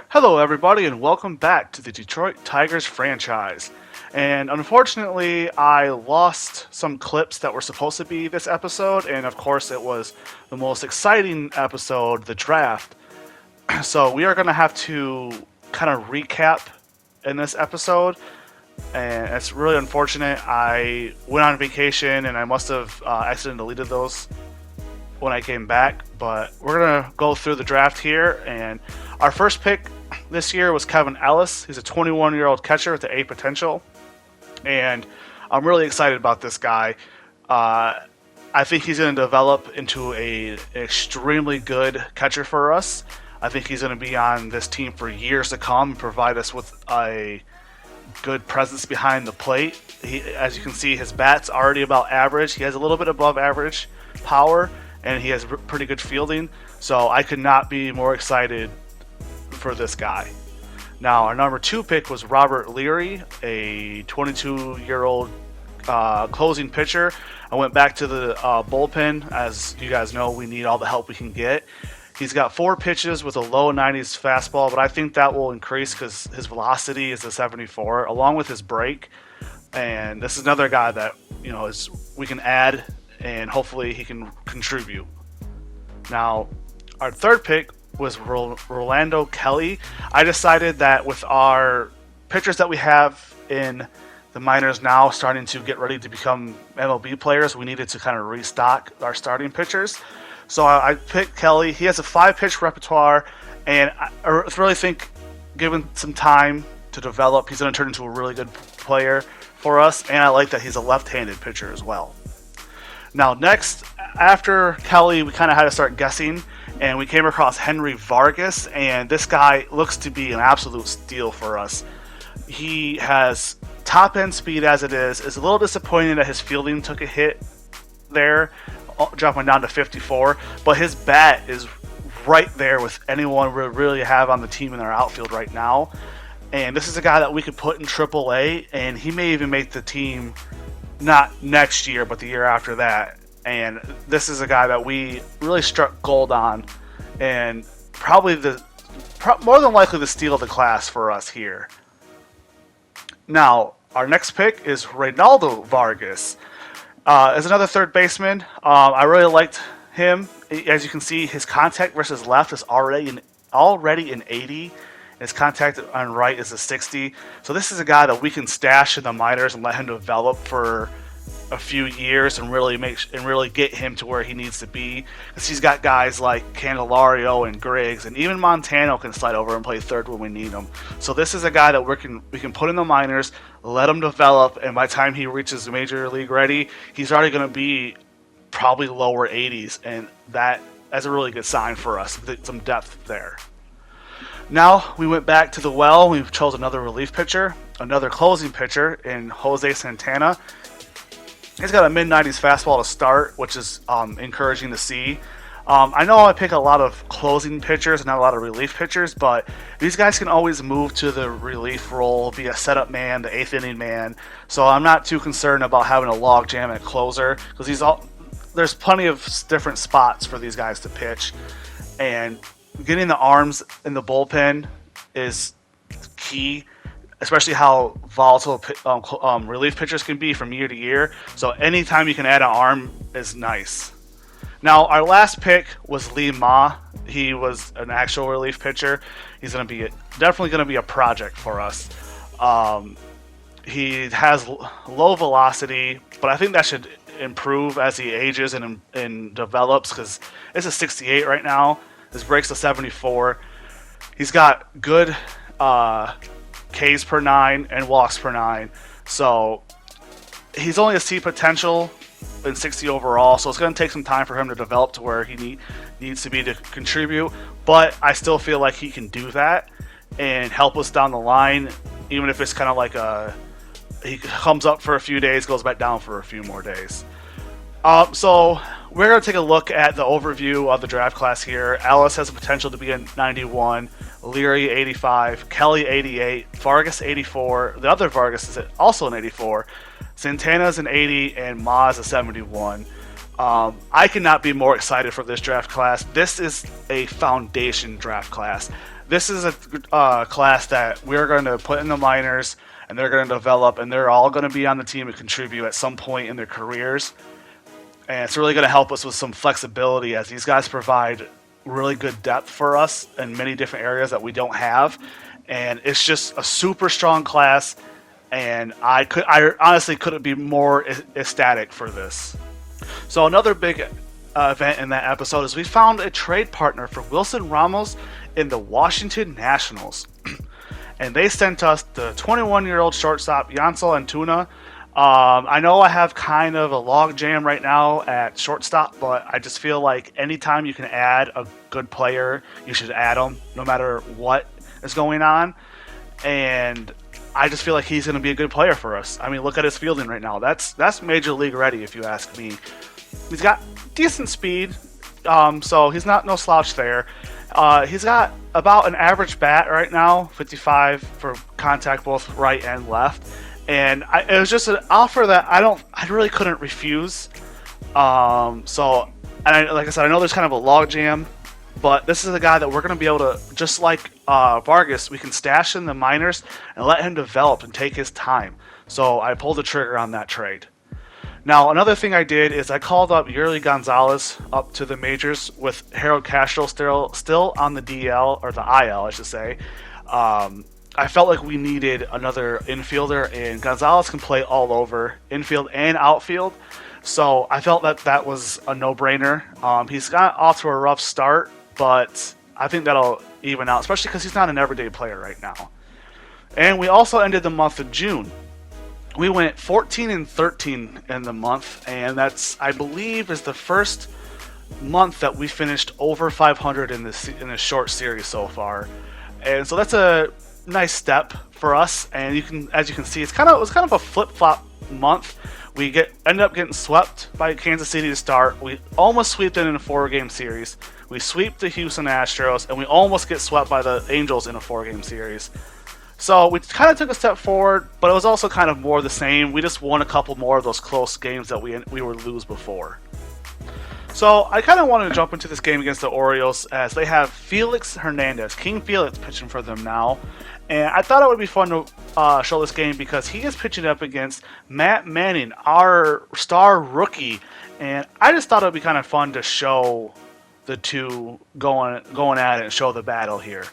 Hello, everybody, and welcome back to the Detroit Tigers franchise. And unfortunately, I lost some clips that were supposed to be this episode, and of course, it was the most exciting episode, the draft. So, we are going to have to kind of recap in this episode, and it's really unfortunate. I went on vacation and I must have accidentally deleted those when I came back, but we're going to go through the draft here. And our first pick this year was Kevin Ellis. He's a 21-year-old catcher with the A potential, and I'm really excited about this guy. I think he's going to develop into an extremely good catcher for us. I think he's going to be on this team for years to come and provide us with a good presence behind the plate. As you can see, his bat's already about average. He has a little bit above average power, and he has pretty good fielding. So I could not be more excited for this guy. Now, our number 2 pick was Robert Leary, a 22-year-old closing pitcher. I went back to the bullpen. As you guys know, we need all the help we can get. He's got 4 pitches with a low 90s fastball, but I think that will increase because his velocity is a 74, along with his break. And this is another guy that we can add, and hopefully he can contribute. Now, our 3rd pick was Rolando Kelly. I decided that with our pitchers that we have in the minors now starting to get ready to become MLB players, we needed to kind of restock our starting pitchers. So I picked Kelly. He has a 5-pitch repertoire, and I really think given some time to develop, he's going to turn into a really good player for us, and I like that he's a left-handed pitcher as well. Now next, after Kelly, we kind of had to start guessing, and we came across Henry Vargas, and this guy looks to be an absolute steal for us. He has top-end speed as it is. It's a little disappointing that his fielding took a hit there, dropping down to 54, but his bat is right there with anyone we really have on the team in our outfield right now. And this is a guy that we could put in AAA, and he may even make the team not next year, but the year after that. And this is a guy that we really struck gold on, and probably more than likely the steal of the class for us here. Now, our next pick is Reynaldo Vargas. As another third baseman, I really liked him. As you can see, his contact versus left is already an 80. His contact on right is a 60. So this is a guy that we can stash in the minors and let him develop for a few years and really get him to where he needs to be. Because he's got guys like Candelario and Griggs, and even Montano can slide over and play third when we need him. So this is a guy that we can put in the minors, let him develop, and by the time he reaches major league ready, he's already going to be probably lower 80s, and that's a really good sign for us. Some depth there. Now we went back to the well. We chose another relief pitcher, another closing pitcher in Jose Santana. He's got a mid-90s fastball to start, which is encouraging to see. I know I pick a lot of closing pitchers and not a lot of relief pitchers, but these guys can always move to the relief role, be a setup man, the 8th inning man. So I'm not too concerned about having a log jam at closer, because there's plenty of different spots for these guys to pitch. And getting the arms in the bullpen is key, especially how volatile relief pitchers can be from year to year. So anytime you can add an arm is nice. Now, our last pick was Lee Ma. He was an actual relief pitcher. He's definitely going to be a project for us. He has low velocity, but I think that should improve as he ages and develops, because it's a 68 right now. His break's a 74. He's got good Ks per 9 and walks per 9. So he's only a C potential in 60 overall, so it's going to take some time for him to develop to where he needs to be to contribute. But I still feel like he can do that and help us down the line, even if it's kind of like he comes up for a few days, goes back down for a few more days. So we're going to take a look at the overview of the draft class here. Ellis has the potential to be a 91, Leary 85, Kelly 88, Vargas 84. The other Vargas is also an 84. Santana's an 80, and Ma's a 71. I cannot be more excited for this draft class. This is a foundation draft class. this is a class that we're going to put in the minors, and they're going to develop, and they're all going to be on the team and contribute at some point in their careers. And it's really going to help us with some flexibility, as these guys provide really good depth for us in many different areas that we don't have. And it's just a super strong class, and I honestly couldn't be more ecstatic for this. So another big event in that episode is we found a trade partner for Wilson Ramos in the Washington Nationals. And they sent us the 21-year-old shortstop Yansel Antuna. I know I have kind of a log jam right now at shortstop, but I just feel like anytime you can add a good player, you should add them, no matter what is going on. And I just feel like he's going to be a good player for us. I mean, look at his fielding right now. That's major league ready, if you ask me. He's got decent speed, so he's not no slouch there. He's got about an average bat right now, 55 for contact both right and left. And it was just an offer that I really couldn't refuse. Like I said, I know there's kind of a log jam, but this is a guy that we're going to be able to, just like Vargas, we can stash in the minors and let him develop and take his time. So I pulled the trigger on that trade. Now, another thing I did is I called up Yuri Gonzalez up to the majors with Harold Castro still on the DL, or the IL, I should say. I felt like we needed another infielder, and Gonzalez can play all over, infield and outfield. So I felt that was a no-brainer. He's got off to a rough start, but I think that'll even out, especially because he's not an everyday player right now. And we also ended the month of June. We went 14-13 in the month, and that's, I believe, is the first month that we finished over 500 in this short series so far. And so that's a nice step for us, and as you can see, it was kind of a flip-flop month. We ended up getting swept by Kansas City to start. We almost sweeped it in a 4-game series. We sweep the Houston Astros, and we almost get swept by the Angels in a 4-game series. So we kind of took a step forward, but it was also kind of more the same. We just won a couple more of those close games that we would lose before. So I kind of wanted to jump into this game against the Orioles, as they have Felix Hernandez, King Felix, pitching for them now. And I thought it would be fun to show this game because he is pitching up against Matt Manning, our star rookie. And I just thought it would be kind of fun to show the two going at it and show the battle here.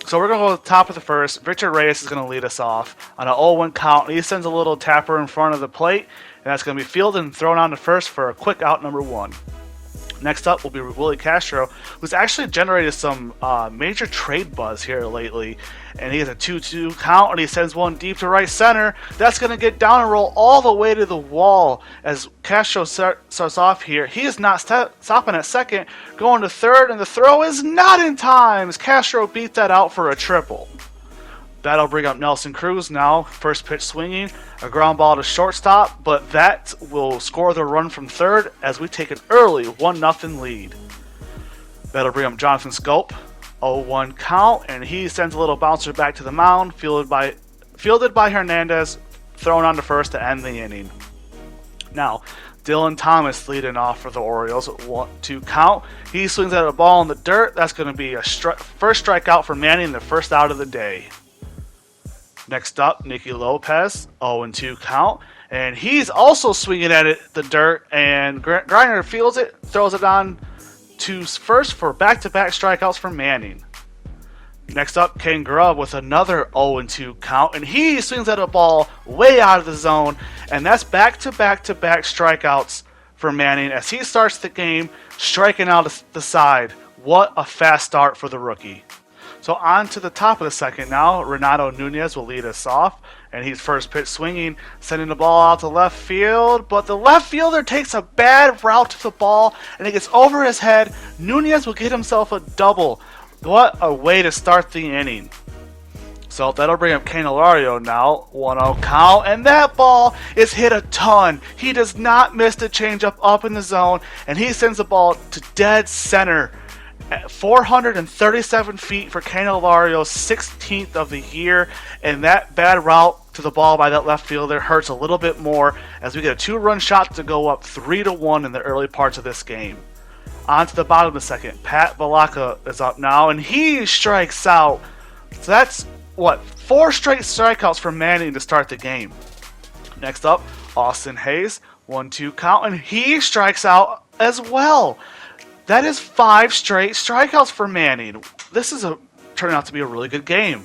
So we're going to go to the top of the first. Richard Reyes is going to lead us off on an 0-1 count. He sends a little tapper in front of the plate, and that's going to be fielded and thrown on to first for a quick out number 1. Next up will be Willie Castro, who's actually generated some major trade buzz here lately. And he has a 2-2 count, and he sends one deep to right center. That's going to get down and roll all the way to the wall as Castro starts off here. He is not stopping at second, going to third, and the throw is not in time as Castro beat that out for a triple. That'll bring up Nelson Cruz now. First pitch swinging, a ground ball to shortstop, but that will score the run from third as we take an early 1-0 lead. That'll bring up Jonathan Schoop. 0-1 count, and he sends a little bouncer back to the mound, fielded by Hernandez, thrown on to first to end the inning. Now, Dylan Thomas leading off for the Orioles. 1-2 count. He swings at a ball in the dirt. That's going to be a first strikeout for Manning, the first out of the day. Next up, Nicky Lopez, 0-2 count. And he's also swinging at the dirt, and Griner fields it, throws it on to first for back-to-back strikeouts for Manning. Next up, Ken Grubb with another 0-2 count, and he swings at a ball way out of the zone, and that's back-to-back-to-back strikeouts for Manning as he starts the game striking out the side. What a fast start for the rookie. So on to the top of the second now. Renato Nunez will lead us off, and he's first pitch swinging, sending the ball out to left field, but the left fielder takes a bad route to the ball, and it gets over his head. Nunez will get himself a double. What a way to start the inning. So that'll bring up Candelario now. 1-0 count, and that ball is hit a ton. He does not miss the changeup up in the zone, and he sends the ball to dead center. At 437 feet for Candelario's 16th of the year, and that bad route to the ball by that left fielder hurts a little bit more as we get a 2-run shot to go up 3-1 in the early parts of this game. On to the bottom of the second. Pat Valaka is up now, and he strikes out. So that's, what, 4 straight strikeouts for Manning to start the game. Next up, Austin Hayes. 1-2 count, and he strikes out as well. That is 5 straight strikeouts for Manning. This is turning out to be a really good game.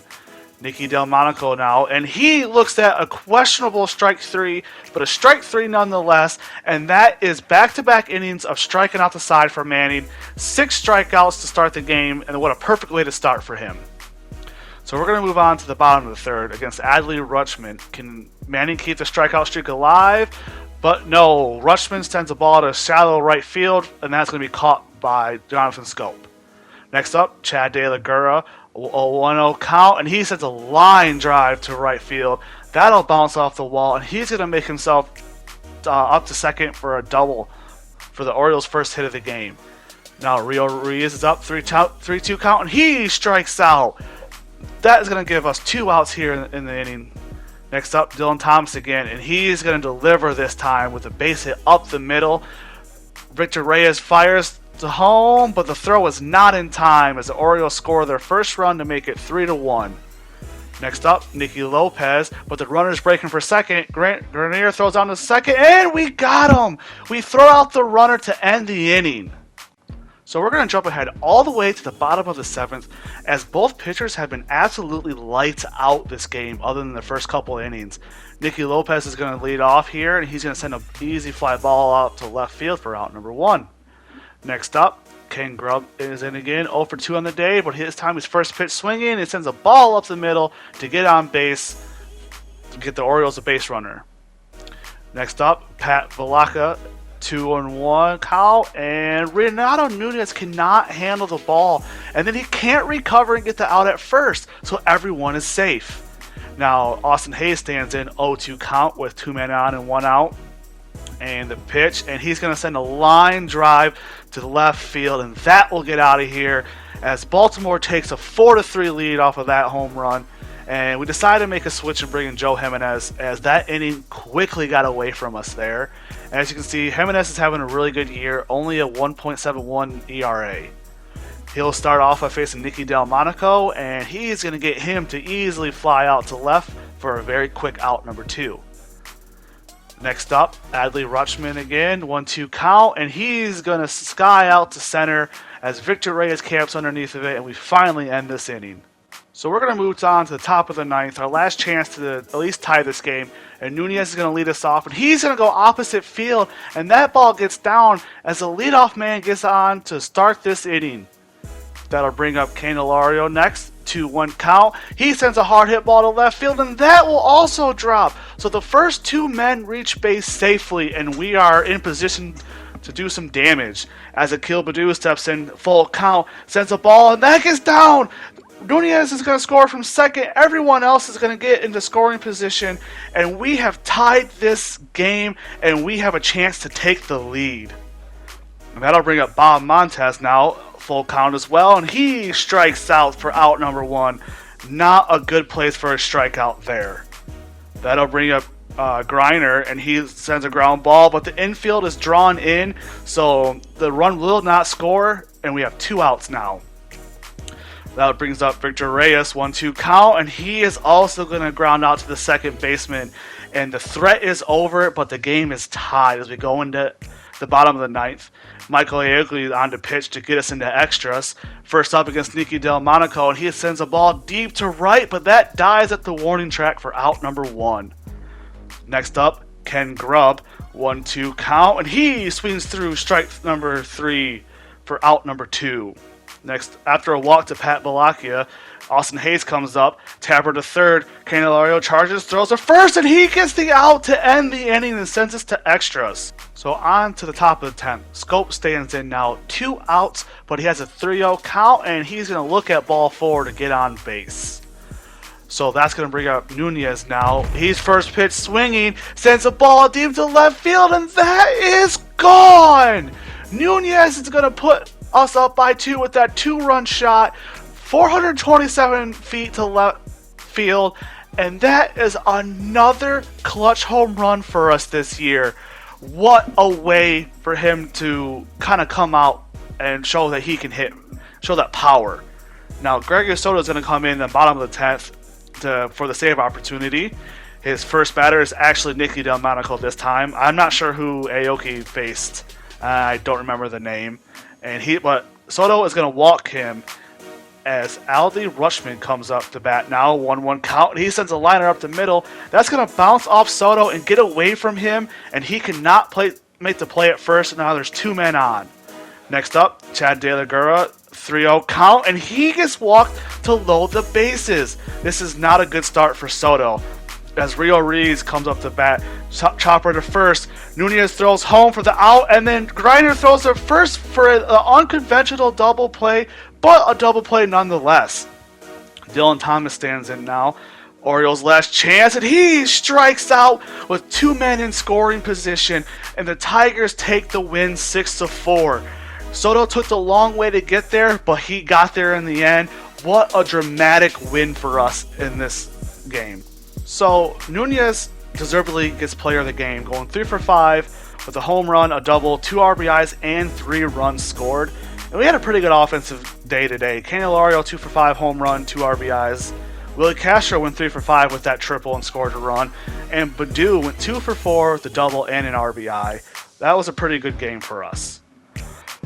Nicky Delmonico now, and he looks at a questionable strike 3, but a strike 3 nonetheless, and that is back-to-back innings of striking out the side for Manning. 6 strikeouts to start the game, and what a perfect way to start for him. So we're going to move on to the bottom of the third against Adley Rutschman. Can Manning keep the strikeout streak alive? But no, Rutschman sends a ball to shallow right field, and that's going to be caught by Jonathan Schoop. Next up, Chad De La Gura, a 1-0 count, and he sends a line drive to right field. That'll bounce off the wall, and he's going to make himself up to second for a double for the Orioles' first hit of the game. Now Rio Ruiz is up 3-2 count, and he strikes out. That is going to give us 2 outs here in the inning. Next up, Dylan Thomas again, and he's going to deliver this time with a base hit up the middle. Victor Reyes fires to home, but the throw is not in time as the Orioles score their first run to make it 3-1. Next up, Nicky Lopez, but the runner's breaking for second. Grenier throws on to second, and we got him! We throw out the runner to end the inning. So we're going to jump ahead all the way to the bottom of the 7th, as both pitchers have been absolutely lights out this game other than the first couple innings. Nicky Lopez is going to lead off here, and he's going to send an easy fly ball out to left field for out number 1. Next up, Ken Grubb is in again, 0 for 2 on the day, but this time his first pitch swinging, and sends a ball up the middle to get on base, to get the Orioles a base runner. Next up, Pat Valaka, 2-1 count, and Renato Nunez cannot handle the ball, and then he can't recover and get the out at first, so everyone is safe. Now Austin Hayes stands in 0-2 count with 2 men on and 1 out, and the pitch, and he's going to send a line drive to the left field, and that will get out of here as Baltimore takes a 4-3 lead off of that home run. And we decided to make a switch and bring in Joe Jimenez, as that inning quickly got away from us there. As you can see, Jimenez is having a really good year, only a 1.71 ERA. He'll start off by facing Nicky Delmonico, and he's going to get him to easily fly out to left for a very quick out number 2. Next up, Adley Rutschman again, 1-2 count, and he's going to sky out to center as Victor Reyes camps underneath of it, and we finally end this inning. So we're going to move on to the top of the 9th, our last chance to at least tie this game, and Nunez is going to lead us off, and he's going to go opposite field, and that ball gets down as the leadoff man gets on to start this inning. That'll bring up Candelario next, 2-1 count. He sends a hard hit ball to left field, and that will also drop. So the first 2 men reach base safely, and we are in position to do some damage. As Akil Baddoo steps in, full count, sends a ball, and that gets down. Nunez is going to score from second. Everyone else is going to get into scoring position, and we have tied this game, and we have a chance to take the lead. And that'll bring up Bob Montes now, full count as well, and he strikes out for out number 1. Not a good place for a strikeout there. That'll bring up Griner, and he sends a ground ball, but the infield is drawn in, so the run will not score, and we have 2 outs now. That brings up Victor Reyes, 1-2 count, and he is also going to ground out to the second baseman, and the threat is over, but the game is tied as we go into the bottom of the 9th. Michael Aiugli on to pitch to get us into extras. First up against Nicky Delmonico, and he sends a ball deep to right, but that dies at the warning track for out number 1. Next up, Ken Grubb, 1-2 count, and he swings through strike number 3 for out number 2. Next, after a walk to Pat Valaka, Austin Hayes comes up, Tapper to third, Candelario charges, throws to first, and he gets the out to end the inning and sends us to extras. So on to the top of the 10th. Schoop stands in now, 2 outs, but he has a 3-0 count, and he's going to look at ball 4 to get on base. So that's going to bring up Nunez now. He's first pitch swinging, sends a ball deep to left field, and that is gone! Nunez is going to put us up by 2 with that 2-run shot, 427 feet to left field, and that is another clutch home run for us this year. What a way for him to kind of come out and show that he can hit, show that power. Now, Gregory Soto is going to come in the bottom of the 10th for the save opportunity. His first batter is actually Nicky Delmonico this time. I'm not sure who Aoki faced. I don't remember the name. But Soto is going to walk him as Aldi Rushman comes up to bat. Now 1-1 count. He sends a liner up the middle. That's going to bounce off Soto and get away from him, and he cannot make the play at first. Now there's 2 men on. Next up, Chad De La Guerra, 3-0 count, and he gets walked to load the bases. This is not a good start for Soto. As Rio Reeves comes up to bat, chopper to first, Nunez throws home for the out, and then Griner throws to first for an unconventional double play, but a double play nonetheless. Dylan Thomas stands in now. Orioles' last chance, and he strikes out with 2 men in scoring position, and the Tigers take the win 6-4. Soto took the long way to get there, but he got there in the end. What a dramatic win for us in this game. So Nunez deservedly gets player of the game, going 3 for 5 with a home run, a double, 2 RBIs, and 3 runs scored. And we had a pretty good offensive day today. Candelario 2 for 5 home run, 2 RBIs. Willie Castro went 3 for 5 with that triple and scored a run. And Baddoo went 2 for 4 with a double and an RBI. That was a pretty good game for us.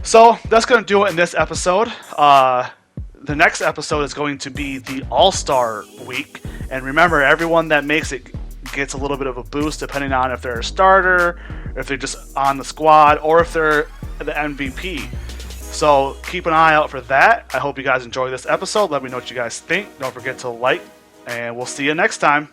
So that's going to do it in this episode. The next episode is going to be the All-Star Week. And remember, everyone that makes it gets a little bit of a boost depending on if they're a starter, if they're just on the squad, or if they're the MVP. So keep an eye out for that. I hope you guys enjoy this episode. Let me know what you guys think. Don't forget to like, and we'll see you next time.